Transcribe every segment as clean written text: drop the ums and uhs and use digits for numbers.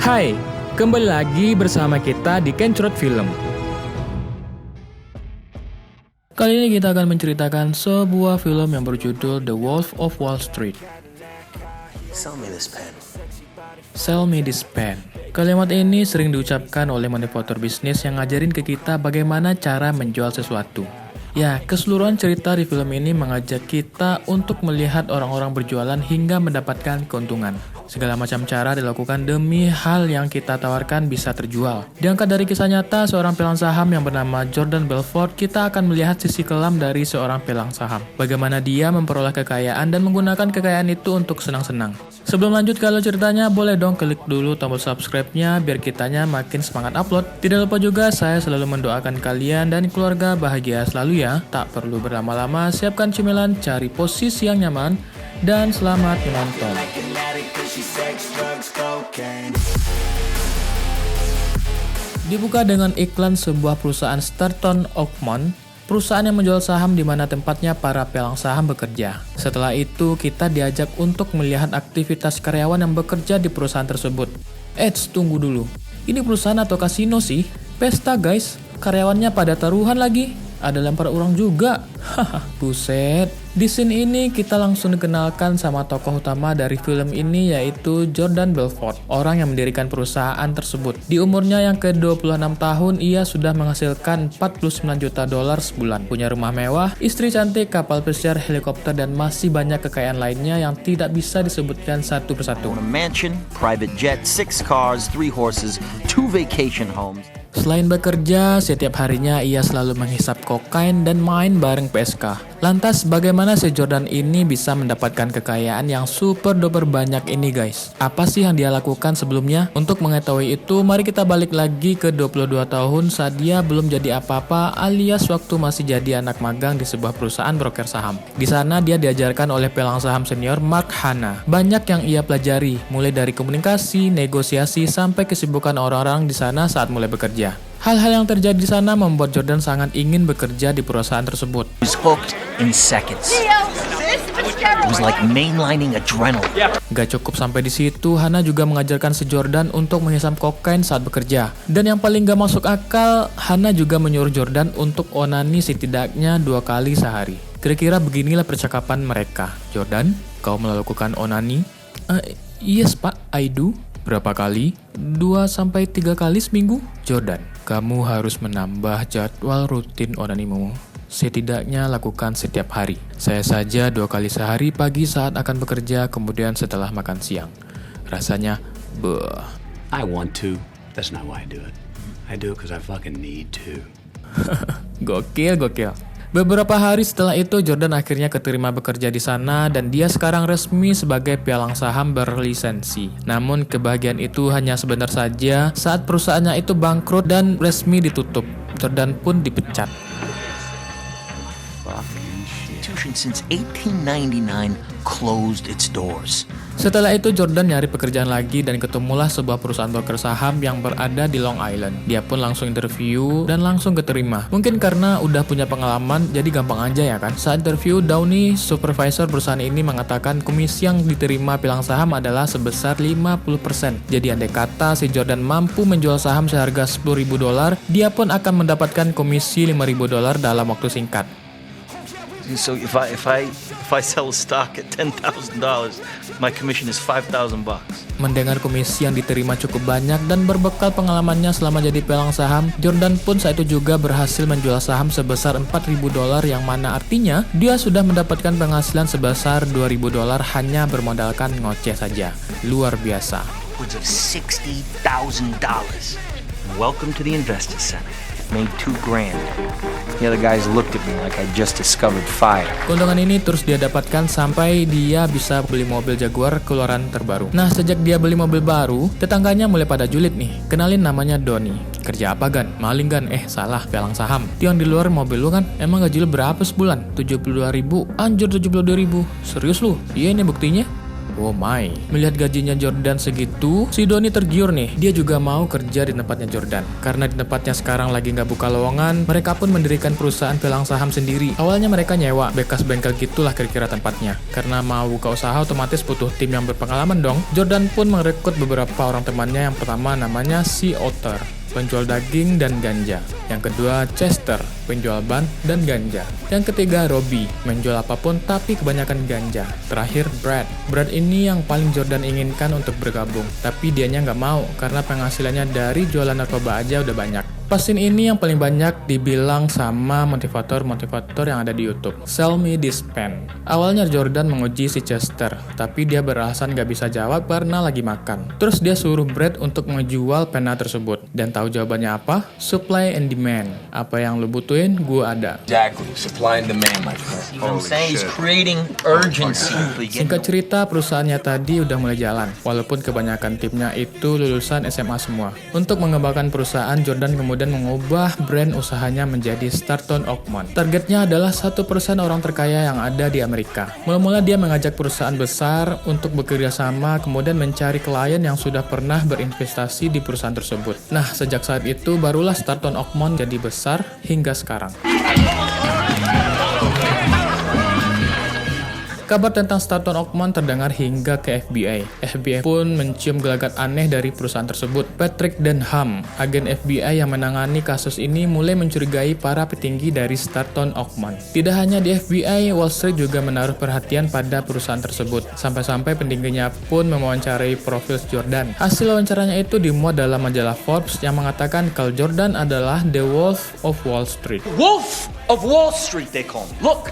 Hai, kembali lagi bersama kita di Kencrot Film. Kali ini kita akan menceritakan sebuah film yang berjudul The Wolf of Wall Street. Sell me this pen. Sell me this pen. Kalimat ini sering diucapkan oleh motivator bisnis yang ngajarin ke kita bagaimana cara menjual sesuatu. Ya, keseluruhan cerita di film ini mengajak kita untuk melihat orang-orang berjualan hingga mendapatkan keuntungan. Segala macam cara dilakukan demi hal yang kita tawarkan bisa terjual. Diangkat dari kisah nyata seorang pelang saham yang bernama Jordan Belfort, kita akan melihat sisi kelam dari seorang pelang saham. Bagaimana dia memperoleh kekayaan dan menggunakan kekayaan itu untuk senang-senang. Sebelum lanjut ke alur ceritanya, boleh dong klik dulu tombol subscribe-nya biar kitanya makin semangat upload. Tidak lupa juga saya selalu mendoakan kalian dan keluarga bahagia selalu ya. Tak perlu berlama-lama, siapkan cemilan, cari posisi yang nyaman, dan selamat menonton. Dibuka dengan iklan sebuah perusahaan Stratton Oakmont, perusahaan yang menjual saham di mana tempatnya para pelang saham bekerja. Setelah itu, kita diajak untuk melihat aktivitas karyawan yang bekerja di perusahaan tersebut. Tunggu dulu. Ini perusahaan atau kasino sih? Pesta guys, karyawannya pada taruhan lagi. Ada lempar uang juga. Haha, buset. Di scene ini kita langsung dikenalkan sama tokoh utama dari film ini, yaitu Jordan Belfort, orang yang mendirikan perusahaan tersebut. Di umurnya yang ke-26 tahun, ia sudah menghasilkan $49 juta sebulan. Punya rumah mewah, istri cantik, kapal pesiar, helikopter, dan masih banyak kekayaan lainnya yang tidak bisa disebutkan satu persatu. A mansion, private jet, 6 cars, 3 horses, 2 vacation homes. Selain bekerja, setiap harinya ia selalu menghisap kokain dan main bareng PSK. Lantas, bagaimana si Jordan ini bisa mendapatkan kekayaan yang super duper banyak ini guys? Apa sih yang dia lakukan sebelumnya? Untuk mengetahui itu, mari kita balik lagi ke 22 tahun saat dia belum jadi apa-apa alias waktu masih jadi anak magang di sebuah perusahaan broker saham. Di sana dia diajarkan oleh pelang saham senior Mark Hanna. Banyak yang ia pelajari, mulai dari komunikasi, negosiasi, sampai kesibukan orang-orang di sana saat mulai bekerja. Hal-hal yang terjadi di sana membuat Jordan sangat ingin bekerja di perusahaan tersebut. He was hooked in seconds. It was like mainlining adrenaline. Gak cukup sampai di situ, Hana juga mengajarkan si Jordan untuk menghisap kokain saat bekerja. Dan yang paling gak masuk akal, Hana juga menyuruh Jordan untuk onani setidaknya 2 kali sehari. Kira-kira beginilah percakapan mereka. Jordan, kau melakukan onani? Yes pak, I do. Berapa kali? 2-3 kali seminggu. Jordan, kamu harus menambah jadwal rutin onanimu. Setidaknya lakukan setiap hari. Saya saja 2 kali sehari, pagi saat akan bekerja, kemudian setelah makan siang. Rasanya, beuh. I want to. That's not why I do it. I do it because I fucking need to. Gokil. Beberapa hari setelah itu, Jordan akhirnya keterima bekerja di sana dan dia sekarang resmi sebagai pelang saham berlisensi. Namun kebahagiaan itu hanya sebentar saja saat perusahaannya itu bangkrut dan resmi ditutup. Jordan pun dipecat. Since 1899 closed its doors. Setelah itu Jordan nyari pekerjaan lagi dan ketemulah sebuah perusahaan broker saham yang berada di Long Island. Dia pun langsung interview dan langsung keterima. Mungkin karena udah punya pengalaman jadi gampang aja ya kan. Saat interview, Downey, supervisor perusahaan ini mengatakan komisi yang diterima pelang saham adalah sebesar 50%. Jadi andai kata si Jordan mampu menjual saham seharga $10.000, dia pun akan mendapatkan komisi $5.000 dalam waktu singkat. So if I sell a stock at $10,000, my commission is $5,000. Mendengar komisi yang diterima cukup banyak dan berbekal pengalamannya selama jadi pelang saham, Jordan pun saat itu juga berhasil menjual saham sebesar $4.000 yang mana artinya dia sudah mendapatkan penghasilan sebesar $2.000 hanya bermodalkan ngoceh saja. Luar biasa. Upwards of $60,000. Welcome to the Investor Center. Made $2,000. The other guys looked at me like I just discovered fire. Keuntungan ini terus dia dapatkan sampai dia bisa beli mobil Jaguar keluaran terbaru. Nah, sejak dia beli mobil baru, tetangganya mulai pada julid nih. Kenalin namanya Donny. Kerja apa Gan? Maling Gan? Salah, pelang saham. Yang di luar mobil lu kan? Emang gaji lu berapa sebulan? 72.000. Anjir 72.000. Serius lu? Iya ini buktinya. Oh my, melihat gajinya Jordan segitu, si Donny tergiur nih. Dia juga mau kerja di tempatnya Jordan. Karena di tempatnya sekarang lagi nggak buka lowongan, mereka pun mendirikan perusahaan pilang saham sendiri. Awalnya mereka nyewa, bekas bengkel gitulah kira-kira tempatnya. Karena mau buka usaha otomatis butuh tim yang berpengalaman dong. Jordan pun merekrut beberapa orang temannya. Yang pertama namanya si Otter, penjual daging dan ganja. Yang kedua, Chester, penjual ban dan ganja. Yang ketiga, Robbie, menjual apapun tapi kebanyakan ganja. Terakhir, Brad. Brad ini yang paling Jordan inginkan untuk bergabung, tapi dianya nggak mau karena penghasilannya dari jualan narkoba aja udah banyak. Pas scene ini yang paling banyak dibilang sama motivator-motivator yang ada di YouTube. Sell me this pen. Awalnya Jordan menguji si Chester, tapi dia beralasan gak bisa jawab karena lagi makan. Terus dia suruh Brad untuk menjual pena tersebut. Dan tahu jawabannya apa? Supply and demand. Apa yang lo butuhin, gua ada. Exactly. Supply and demand, my friend. You know what I'm saying? He's creating urgency. Singkat cerita, perusahaannya tadi udah mulai jalan, walaupun kebanyakan timnya itu lulusan SMA semua. Untuk mengembangkan perusahaan, Jordan kemudian mengubah brand usahanya menjadi Starton Oakmont. Targetnya adalah 1% orang terkaya yang ada di Amerika. Mula-mula dia mengajak perusahaan besar untuk bekerja sama, kemudian mencari klien yang sudah pernah berinvestasi di perusahaan tersebut. Nah, sejak saat itu barulah Starton Oakmont jadi besar hingga sekarang. Kabar tentang Starton Oakmont terdengar hingga ke FBI. FBI pun mencium gelagat aneh dari perusahaan tersebut. Patrick Denham, agen FBI yang menangani kasus ini, mulai mencurigai para petinggi dari Starton Oakmont. Tidak hanya di FBI, Wall Street juga menaruh perhatian pada perusahaan tersebut. Sampai-sampai petingginya pun mewawancarai profil Jordan. Hasil wawancaranya itu dimuat dalam majalah Forbes yang mengatakan kalau Jordan adalah The Wolf of Wall Street. Wolf of Wall Street, they call him. Look.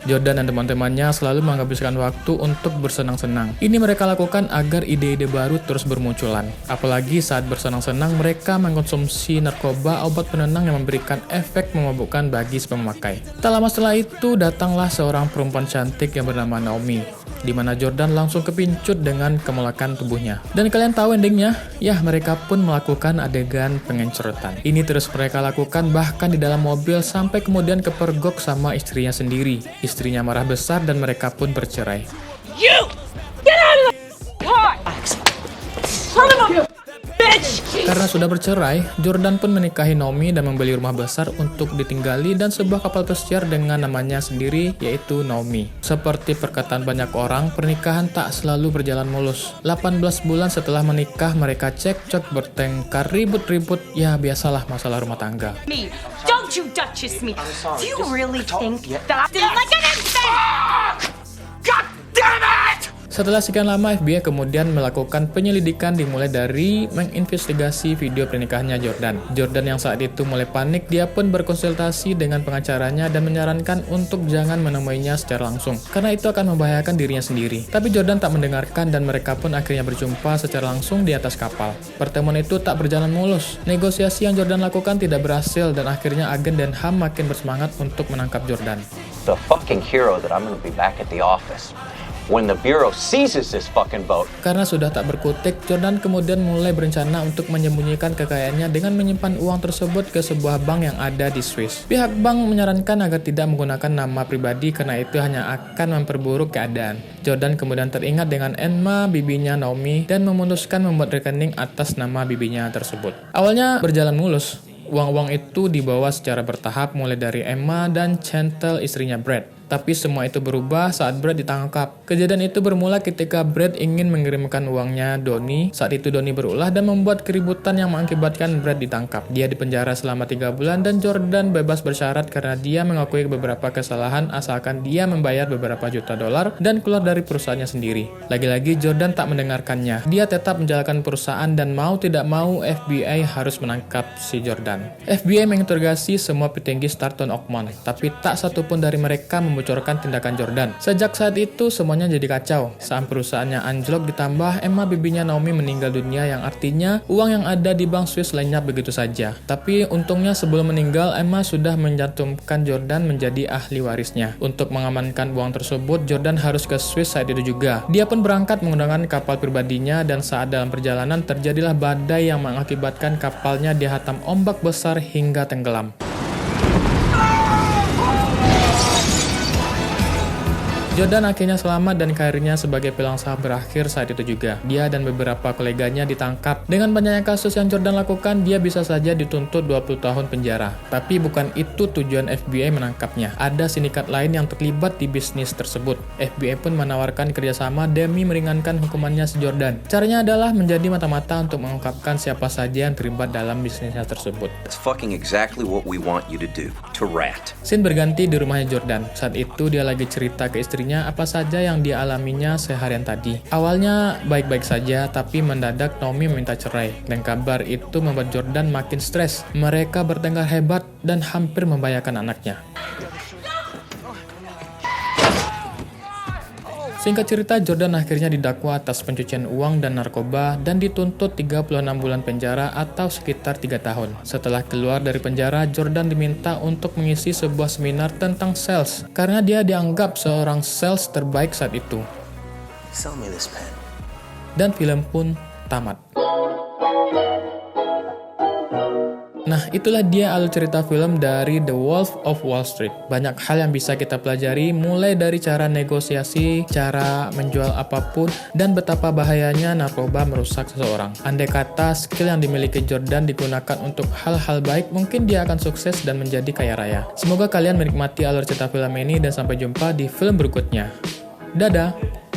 Jordan dan teman-temannya selalu menghabiskan waktu untuk bersenang-senang. Ini mereka lakukan agar ide-ide baru terus bermunculan. Apalagi saat bersenang-senang, mereka mengkonsumsi narkoba, obat penenang yang memberikan efek memabukkan bagi si pemakai. Tak lama setelah itu, datanglah seorang perempuan cantik yang bernama Naomi, di mana Jordan langsung kepincut dengan kemulakan tubuhnya. Dan kalian tahu endingnya? Ya, mereka pun melakukan adegan pengencerotan. Ini terus mereka lakukan bahkan di dalam mobil sampai kemudian kepergok sama istrinya sendiri. Istrinya marah besar dan mereka pun bercerai. You! Get out of the car! Son of a bitch! Karena sudah bercerai, Jordan pun menikahi Naomi dan membeli rumah besar untuk ditinggali dan sebuah kapal pesiar dengan namanya sendiri, yaitu Naomi. Seperti perkataan banyak orang, pernikahan tak selalu berjalan mulus. 18 bulan setelah menikah, mereka cekcok, bertengkar, ribut-ribut, ya biasalah masalah rumah tangga. Me. Don't you duchess me. Do you really think that I didn't like anything? God damn it! Setelah sekian lama, FBI kemudian melakukan penyelidikan dimulai dari menginvestigasi video pernikahannya Jordan. Jordan yang saat itu mulai panik, dia pun berkonsultasi dengan pengacaranya dan menyarankan untuk jangan menemuinya secara langsung, karena itu akan membahayakan dirinya sendiri. Tapi Jordan tak mendengarkan dan mereka pun akhirnya berjumpa secara langsung di atas kapal. Pertemuan itu tak berjalan mulus. Negosiasi yang Jordan lakukan tidak berhasil dan akhirnya agen Denham makin bersemangat untuk menangkap Jordan. The fucking hero that I'm gonna be back at the office when the Bureau seizes this fucking boat. Karena sudah tak berkutik, Jordan kemudian mulai berencana untuk menyembunyikan kekayaannya dengan menyimpan uang tersebut ke sebuah bank yang ada di Swiss. Pihak bank menyarankan agar tidak menggunakan nama pribadi karena itu hanya akan memperburuk keadaan. Jordan kemudian teringat dengan Emma, bibinya Naomi, dan memutuskan membuat rekening atas nama bibinya tersebut. Awalnya berjalan mulus. Uang-uang itu dibawa secara bertahap mulai dari Emma dan Chantal, istrinya Brad. Tapi semua itu berubah saat Brad ditangkap. Kejadian itu bermula ketika Brad ingin mengirimkan uangnya Donny. Saat itu Donny berulah dan membuat keributan yang mengakibatkan Brad ditangkap. Dia dipenjara selama 3 bulan dan Jordan bebas bersyarat karena dia mengakui beberapa kesalahan asalkan dia membayar beberapa juta dolar dan keluar dari perusahaannya sendiri. Lagi-lagi Jordan tak mendengarkannya. Dia tetap menjalankan perusahaan dan mau tidak mau FBI harus menangkap si Jordan. FBI menginterogasi semua petinggi Starton Oakmont, tapi tak satupun dari mereka membocorkan tindakan Jordan. Sejak saat itu semuanya jadi kacau. Saat perusahaannya anjlok ditambah Emma, bibinya Naomi, meninggal dunia yang artinya uang yang ada di bank Swiss lenyap begitu saja. Tapi untungnya sebelum meninggal Emma sudah mencantumkan Jordan menjadi ahli warisnya. Untuk mengamankan uang tersebut Jordan harus ke Swiss saat itu juga. Dia pun berangkat menggunakan kapal pribadinya dan saat dalam perjalanan terjadilah badai yang mengakibatkan kapalnya dihantam ombak besar hingga tenggelam. Jordan akhirnya selamat dan karirnya sebagai pelangsa berakhir saat itu juga. Dia dan beberapa koleganya ditangkap. Dengan banyaknya kasus yang Jordan lakukan, dia bisa saja dituntut 20 tahun penjara. Tapi bukan itu tujuan FBI menangkapnya. Ada sindikat lain yang terlibat di bisnis tersebut. FBI pun menawarkan kerjasama demi meringankan hukumannya si Jordan. Caranya adalah menjadi mata-mata untuk mengungkapkan siapa saja yang terlibat dalam bisnisnya tersebut. That's fucking exactly what we want you to do, to rat. Scene berganti di rumahnya Jordan. Saat itu dia lagi cerita ke istrinya apa saja yang dia alaminya seharian tadi. Awalnya baik-baik saja, tapi mendadak Naomi meminta cerai. Dan kabar itu membuat Jordan makin stres. Mereka bertengkar hebat dan hampir membahayakan anaknya. Singkat cerita, Jordan akhirnya didakwa atas pencucian uang dan narkoba dan dituntut 36 bulan penjara atau sekitar 3 tahun. Setelah keluar dari penjara, Jordan diminta untuk mengisi sebuah seminar tentang sales karena dia dianggap seorang sales terbaik saat itu. Sell me this pen. Dan film pun tamat. Nah, itulah dia alur cerita film dari The Wolf of Wall Street. Banyak hal yang bisa kita pelajari, mulai dari cara negosiasi, cara menjual apapun, dan betapa bahayanya narkoba merusak seseorang. Andai kata skill yang dimiliki Jordan digunakan untuk hal-hal baik, mungkin dia akan sukses dan menjadi kaya raya. Semoga kalian menikmati alur cerita film ini dan sampai jumpa di film berikutnya. Dadah!